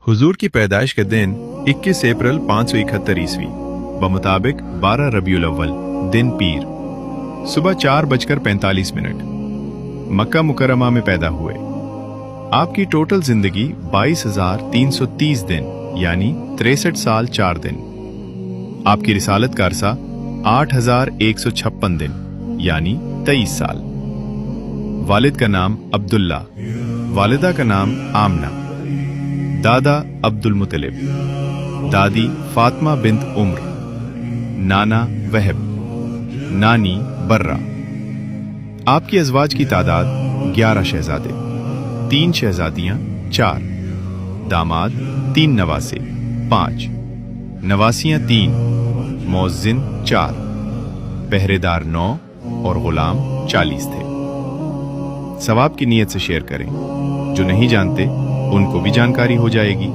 हुजूर की पैदाइश का दिन 21 अप्रैल 571 ईस्वी बमुताबिक 12 रबीउल अव्वल दिन पीर सुबह 4:45 मक्का मुकरमा में पैदा हुए। आपकी टोटल जिंदगी 22,330 दिन यानी 63 साल 4 दिन। आपकी रिसालत का अरसा 8,156 दिन यानी 23 साल। वालिद का नाम अब्दुल्ला, वालिदा का नाम आमना, दादा अब्दुल मुतलिब, दादी फातिमा बिन्त उम्र, नाना वहब, नानी बर्रा। आपकी अज़वाज की तादाद 11 शहजादे, 3 शहजादियां 4, दामाद 3 नवासे 5, नवासियां 3, मौज़िन 4, पहरेदार 9 और गुलाम 40 थे। सवाब की नीयत से शेयर करें, जो नहीं जानते उनको भी जानकारी हो जाएगी।